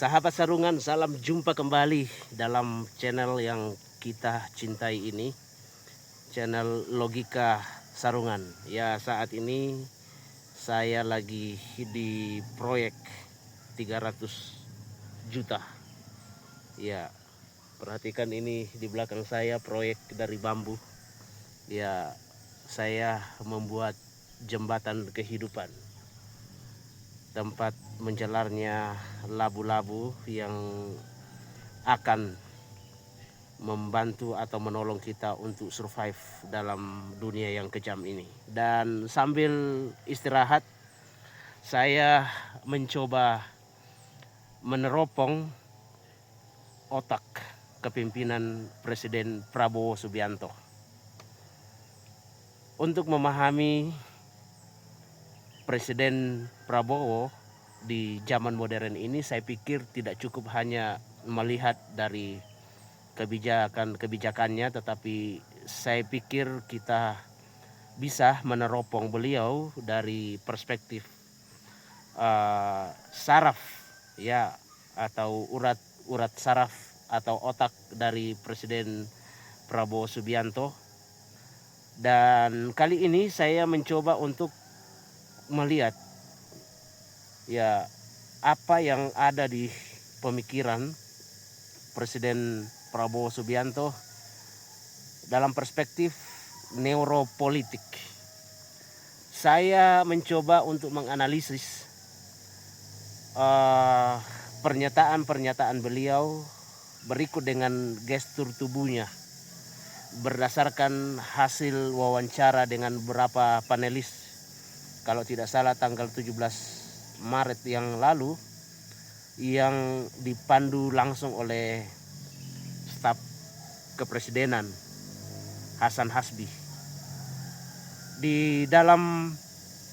Sahabat Sarungan, salam jumpa kembali dalam channel yang kita cintai ini, channel Logika Sarungan. Ya, saat ini saya lagi di proyek 300 juta. Ya, perhatikan ini di belakang saya proyek dari bambu. Ya, saya membuat jembatan kehidupan, tempat menjalarnya labu-labu yang akan membantu atau menolong kita untuk survive dalam dunia yang kejam ini. Dan sambil istirahat, saya mencoba meneropong otak kepemimpinan Presiden Prabowo Subianto untuk memahami Presiden Prabowo di zaman modern ini. Saya pikir tidak cukup hanya melihat dari kebijakannya, tetapi saya pikir kita bisa meneropong beliau dari perspektif saraf, ya, atau urat saraf atau otak dari Presiden Prabowo Subianto. Dan kali ini saya mencoba untuk melihat ya apa yang ada di pemikiran Presiden Prabowo Subianto dalam perspektif neuropolitik. Saya mencoba untuk menganalisis pernyataan-pernyataan beliau berikut dengan gestur tubuhnya berdasarkan hasil wawancara dengan beberapa panelis, kalau tidak salah tanggal 17 Maret yang lalu, yang dipandu langsung oleh staf kepresidenan Hasan Hasbi. Di dalam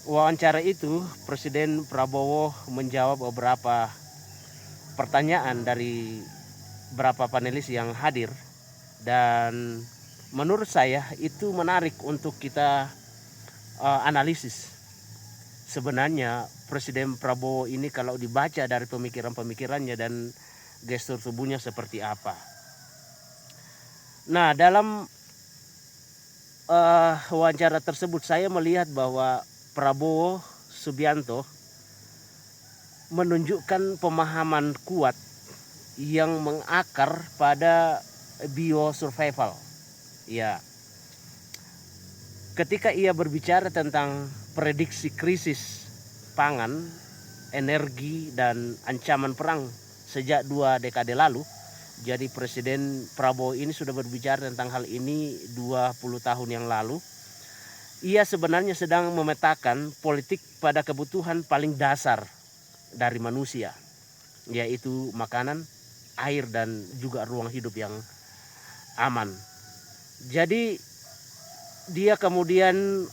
wawancara itu, Presiden Prabowo menjawab beberapa pertanyaan dari beberapa panelis yang hadir, dan menurut saya itu menarik untuk kita analisis. Sebenarnya Presiden Prabowo ini kalau dibaca dari pemikiran-pemikirannya dan gestur tubuhnya seperti apa. Nah, dalam wawancara tersebut saya melihat bahwa Prabowo Subianto menunjukkan pemahaman kuat yang mengakar pada biosurvival. Ya, ketika ia berbicara tentang prediksi krisis pangan, energi, dan ancaman perang sejak 2 dekade lalu. Jadi Presiden Prabowo ini sudah berbicara tentang hal ini 20 tahun yang lalu. Ia sebenarnya sedang memetakan politik pada kebutuhan paling dasar dari manusia, yaitu makanan, air, dan juga ruang hidup yang aman. Jadi dia kemudian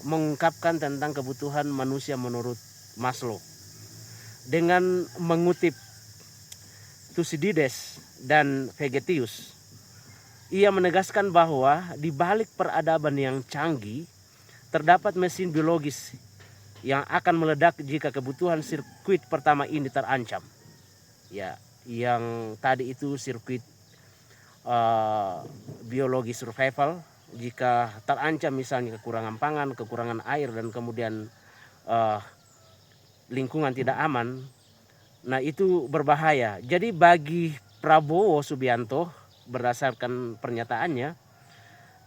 mengungkapkan tentang kebutuhan manusia menurut Maslow dengan mengutip Thucydides dan Vegetius. Ia menegaskan bahwa di balik peradaban yang canggih terdapat mesin biologis yang akan meledak jika kebutuhan sirkuit pertama ini terancam. Ya, yang tadi itu sirkuit biologi survival. Jika terancam misalnya kekurangan pangan, kekurangan air, dan kemudian lingkungan tidak aman, nah itu berbahaya. Jadi bagi Prabowo Subianto, berdasarkan pernyataannya,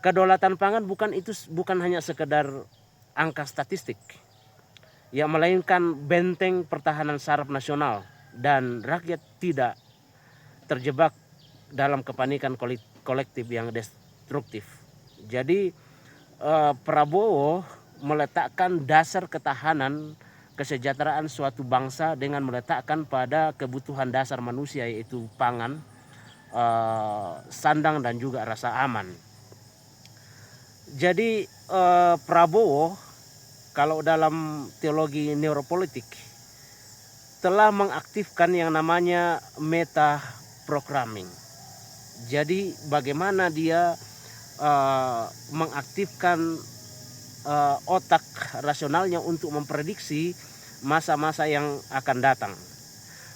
kedaulatan pangan bukan hanya sekedar angka statistik, ya, melainkan benteng pertahanan saraf nasional, dan rakyat tidak terjebak dalam kepanikan kolektif yang destruktif. Jadi Prabowo meletakkan dasar ketahanan kesejahteraan suatu bangsa dengan meletakkan pada kebutuhan dasar manusia, yaitu pangan, sandang, dan juga rasa aman. Jadi Prabowo kalau dalam teologi neuropolitik telah mengaktifkan yang namanya meta programming. Jadi bagaimana dia mengaktifkan otak rasionalnya untuk memprediksi masa-masa yang akan datang.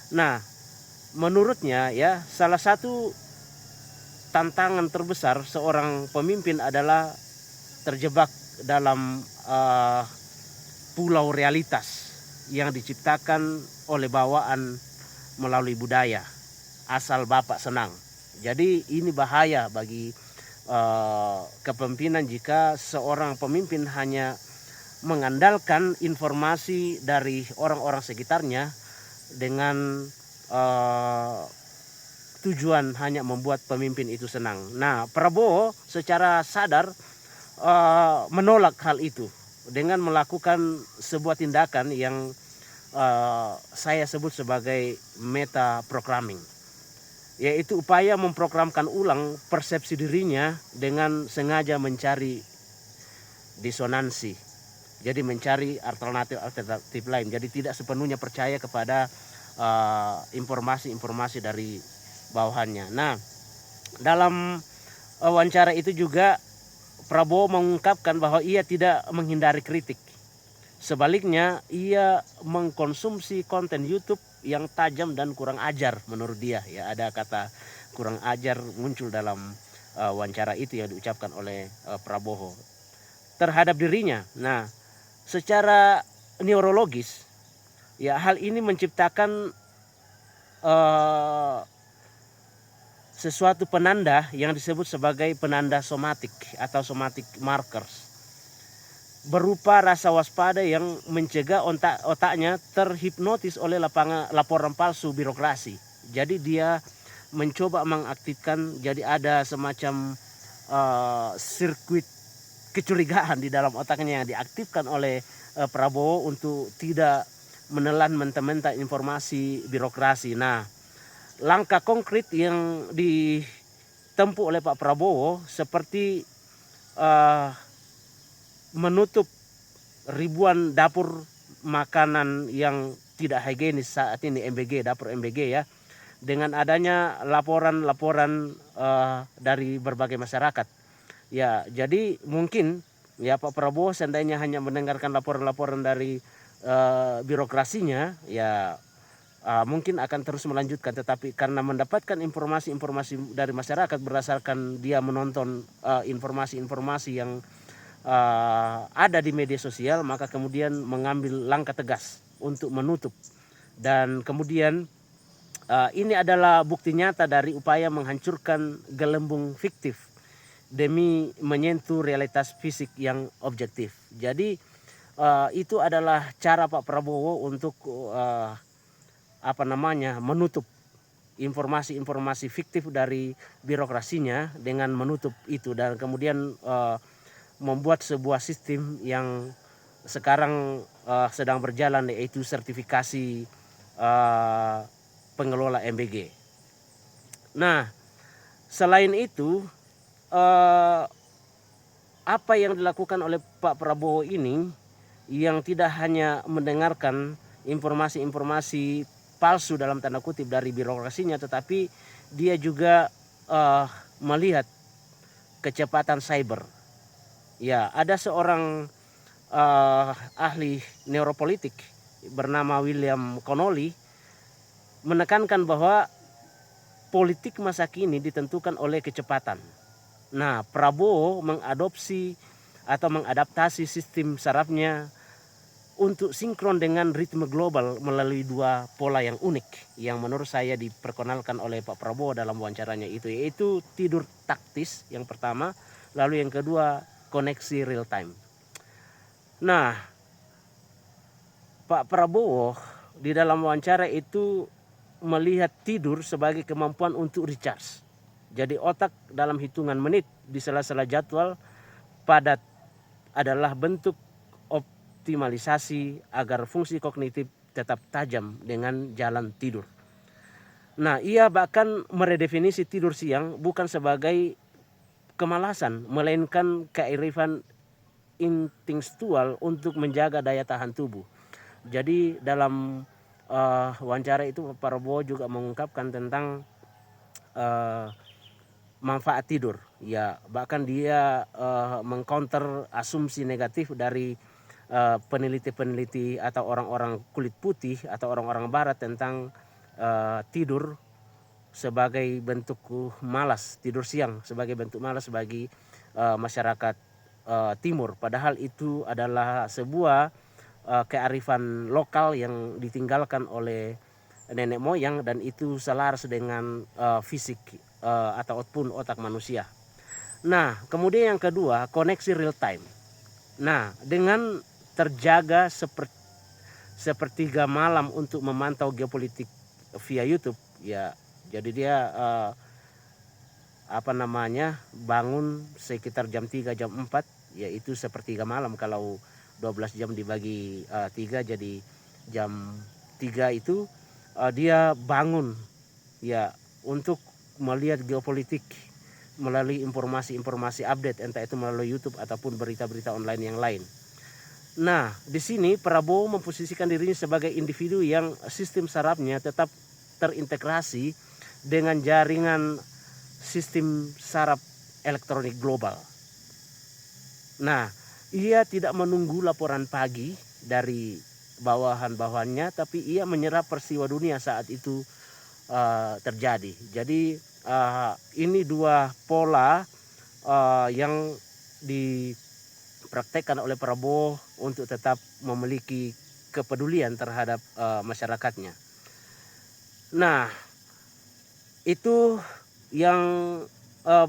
Nah, menurutnya ya salah satu tantangan terbesar seorang pemimpin adalah terjebak dalam pulau realitas yang diciptakan oleh bawaan melalui budaya asal bapak senang. Jadi ini bahaya bagi kepemimpinan jika seorang pemimpin hanya mengandalkan informasi dari orang-orang sekitarnya dengan tujuan hanya membuat pemimpin itu senang. Nah, Prabowo secara sadar menolak hal itu dengan melakukan sebuah tindakan yang saya sebut sebagai meta programming, yaitu upaya memprogramkan ulang persepsi dirinya dengan sengaja mencari disonansi. Jadi mencari alternatif lain. Jadi tidak sepenuhnya percaya kepada informasi-informasi dari bawahannya. Nah, dalam wawancara itu juga Prabowo mengungkapkan bahwa ia tidak menghindari kritik. Sebaliknya, ia mengkonsumsi konten YouTube yang tajam dan kurang ajar menurut dia. Ya, ada kata kurang ajar muncul dalam wawancara itu yang diucapkan oleh Prabowo terhadap dirinya. Nah, secara neurologis, ya hal ini menciptakan sesuatu penanda yang disebut sebagai penanda somatik atau somatic markers, berupa rasa waspada yang mencegah otaknya terhipnotis oleh laporan palsu birokrasi. Jadi dia mencoba mengaktifkan, jadi ada semacam sirkuit kecurigaan di dalam otaknya yang diaktifkan oleh Prabowo untuk tidak menelan mentah-mentah informasi birokrasi. Nah, langkah konkret yang ditempuh oleh Pak Prabowo seperti menutup ribuan dapur makanan yang tidak higienis saat ini, MBG, dapur MBG ya, dengan adanya laporan-laporan dari berbagai masyarakat. Ya, jadi mungkin ya Pak Prabowo seandainya hanya mendengarkan laporan-laporan dari birokrasinya, ya mungkin akan terus melanjutkan. Tetapi karena mendapatkan informasi-informasi dari masyarakat berdasarkan dia menonton informasi-informasi yang ada di media sosial, maka kemudian mengambil langkah tegas untuk menutup. Dan kemudian ini adalah bukti nyata dari upaya menghancurkan gelembung fiktif demi menyentuh realitas fisik yang objektif. Jadi itu adalah cara Pak Prabowo untuk menutup informasi-informasi fiktif dari birokrasinya dengan menutup itu, dan kemudian membuat sebuah sistem yang sekarang sedang berjalan, yaitu sertifikasi pengelola MBG. Nah, selain itu apa yang dilakukan oleh Pak Prabowo ini, yang tidak hanya mendengarkan informasi-informasi palsu dalam tanda kutip dari birokrasinya, tetapi dia juga melihat kecepatan cyber. Ya, ada seorang ahli neuropolitik bernama William Connolly menekankan bahwa politik masa kini ditentukan oleh kecepatan. Nah, Prabowo mengadopsi atau mengadaptasi sistem sarafnya untuk sinkron dengan ritme global melalui dua pola yang unik yang menurut saya diperkenalkan oleh Pak Prabowo dalam wawancaranya itu, yaitu tidur taktis yang pertama, lalu yang kedua koneksi real time. Nah, Pak Prabowo di dalam wawancara itu melihat tidur sebagai kemampuan untuk recharge. Jadi otak dalam hitungan menit di sela-sela jadwal padat adalah bentuk optimalisasi agar fungsi kognitif tetap tajam dengan jalan tidur. Nah, ia bahkan meredefinisi tidur siang bukan sebagai kemalasan, melainkan kearifan instinktual untuk menjaga daya tahan tubuh. Jadi dalam wawancara itu Pak Prabowo juga mengungkapkan tentang manfaat tidur. Ya, bahkan dia mengcounter asumsi negatif dari peneliti-peneliti atau orang-orang kulit putih atau orang-orang barat tentang tidur sebagai bentuk malas, tidur siang sebagai bentuk malas bagi masyarakat timur. Padahal itu adalah sebuah kearifan lokal yang ditinggalkan oleh nenek moyang dan itu selaras dengan fisik ataupun otak manusia. Nah, kemudian yang kedua, koneksi real time. Nah, dengan terjaga sepertiga malam untuk memantau geopolitik via YouTube, ya, jadi dia bangun sekitar jam 3 jam 4, yaitu sepertiga malam. Kalau 12 jam dibagi 3 jadi jam 3 itu dia bangun ya untuk melihat geopolitik melalui informasi-informasi update, entah itu melalui YouTube ataupun berita-berita online yang lain. Nah, di sini Prabowo memposisikan dirinya sebagai individu yang sistem sarafnya tetap terintegrasi dengan jaringan sistem saraf elektronik global. Nah, ia tidak menunggu laporan pagi dari bawahan-bawahannya, tapi ia menyerap peristiwa dunia saat itu terjadi. Jadi ini dua pola yang dipraktekkan oleh Prabowo untuk tetap memiliki kepedulian terhadap masyarakatnya. Nah, itu yang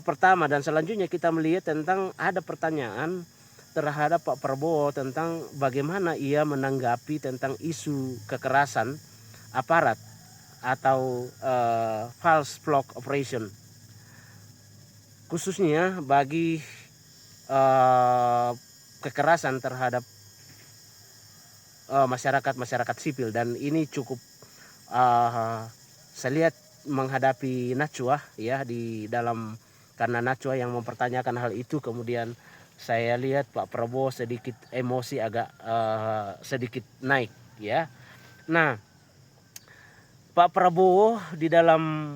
pertama, dan selanjutnya kita melihat tentang ada pertanyaan terhadap Pak Prabowo tentang bagaimana ia menanggapi tentang isu kekerasan aparat atau false flag operation, khususnya bagi kekerasan terhadap masyarakat sipil. Dan ini cukup saya lihat menghadapi Najwa ya di dalam, karena Najwa yang mempertanyakan hal itu, kemudian saya lihat Pak Prabowo sedikit emosi, agak sedikit naik ya. Nah, Pak Prabowo di dalam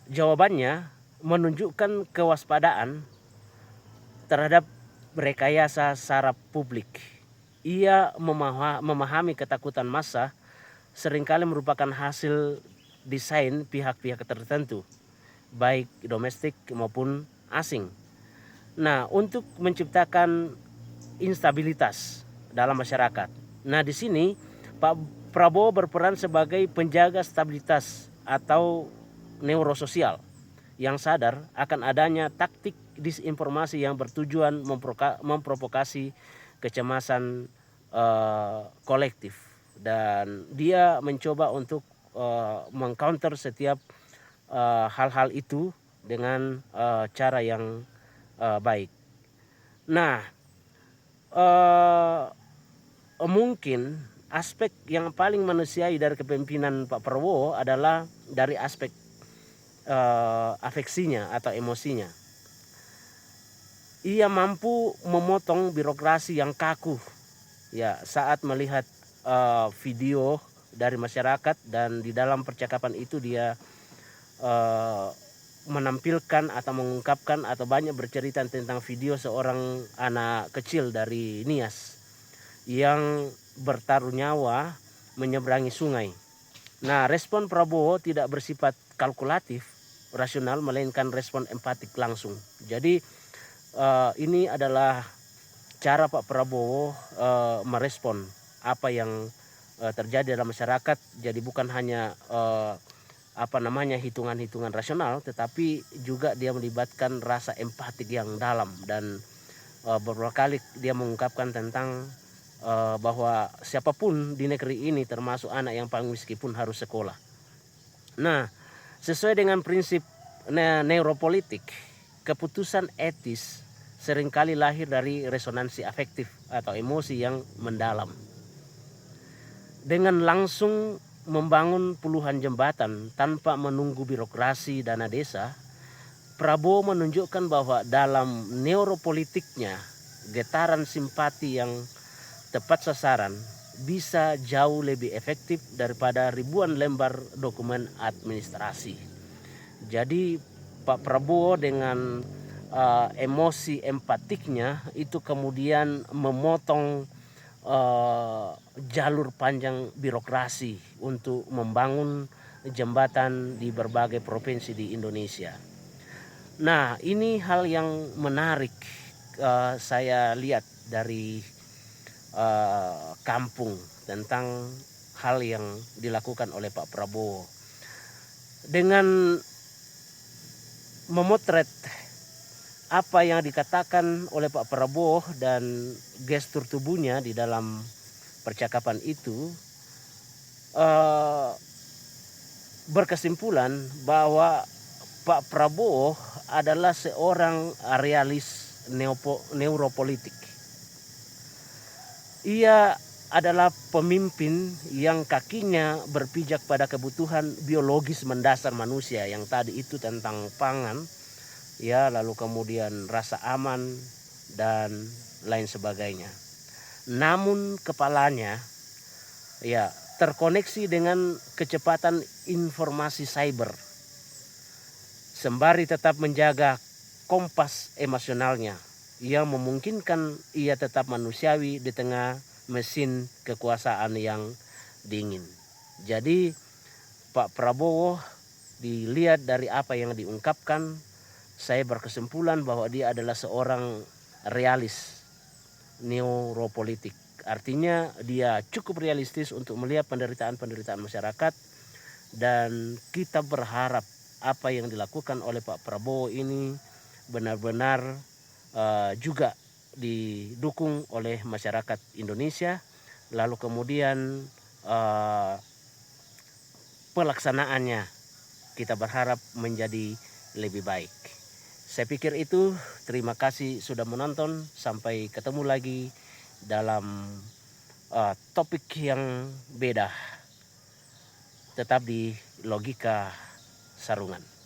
jawabannya menunjukkan kewaspadaan terhadap rekayasa saraf publik. Ia memahami ketakutan massa seringkali merupakan hasil desain pihak-pihak tertentu, baik domestik maupun asing. Nah, untuk menciptakan instabilitas dalam masyarakat. Nah, di sini Pak Prabowo berperan sebagai penjaga stabilitas atau neurososial yang sadar akan adanya taktik disinformasi yang bertujuan memprovokasi kecemasan kolektif, dan dia mencoba untuk mengcounter setiap hal-hal itu dengan cara yang baik. Nah, mungkin aspek yang paling manusiawi dari kepemimpinan Pak Prabowo adalah dari aspek afeksinya atau emosinya. Ia mampu memotong birokrasi yang kaku ya saat melihat video dari masyarakat, dan di dalam percakapan itu dia menampilkan atau mengungkapkan atau banyak bercerita tentang video seorang anak kecil dari Nias yang bertaruh nyawa menyeberangi sungai. Nah, respon Prabowo tidak bersifat kalkulatif, rasional, melainkan respon empatik langsung. Jadi ini adalah cara Pak Prabowo merespon apa yang terjadi dalam masyarakat. Jadi bukan hanya hitungan-hitungan rasional, tetapi juga dia melibatkan rasa empatik yang dalam, dan beberapa kali dia mengungkapkan tentang bahwa siapapun di negeri ini termasuk anak yang paling miskin pun harus sekolah. Nah, sesuai dengan prinsip neuropolitik, keputusan etis seringkali lahir dari resonansi afektif atau emosi yang mendalam. Dengan langsung membangun puluhan jembatan tanpa menunggu birokrasi dana desa, Prabowo menunjukkan bahwa dalam neuropolitiknya getaran simpati yang tepat sasaran bisa jauh lebih efektif daripada ribuan lembar dokumen administrasi. Jadi Pak Prabowo dengan emosi empatiknya itu kemudian memotong eh, jalur panjang birokrasi untuk membangun jembatan di berbagai provinsi di Indonesia. Nah, ini hal yang menarik saya lihat dari kampung tentang hal yang dilakukan oleh Pak Prabowo dengan memotret apa yang dikatakan oleh Pak Prabowo dan gestur tubuhnya di dalam percakapan itu, berkesimpulan bahwa Pak Prabowo adalah seorang realis neuropolitik. Ia adalah pemimpin yang kakinya berpijak pada kebutuhan biologis mendasar manusia yang tadi itu tentang pangan, ya, lalu kemudian rasa aman dan lain sebagainya. Namun kepalanya ya terkoneksi dengan kecepatan informasi cyber, sembari tetap menjaga kompas emosionalnya yang memungkinkan ia tetap manusiawi di tengah mesin kekuasaan yang dingin. Jadi Pak Prabowo, dilihat dari apa yang diungkapkan, saya berkesimpulan bahwa dia adalah seorang realis neuropolitik. Artinya dia cukup realistis untuk melihat penderitaan-penderitaan masyarakat, dan kita berharap apa yang dilakukan oleh Pak Prabowo ini benar-benar juga didukung oleh masyarakat Indonesia, lalu kemudian pelaksanaannya kita berharap menjadi lebih baik. Saya pikir itu. Terima kasih sudah menonton. Sampai ketemu lagi dalam topik yang beda. Tetap di Logika Sarungan.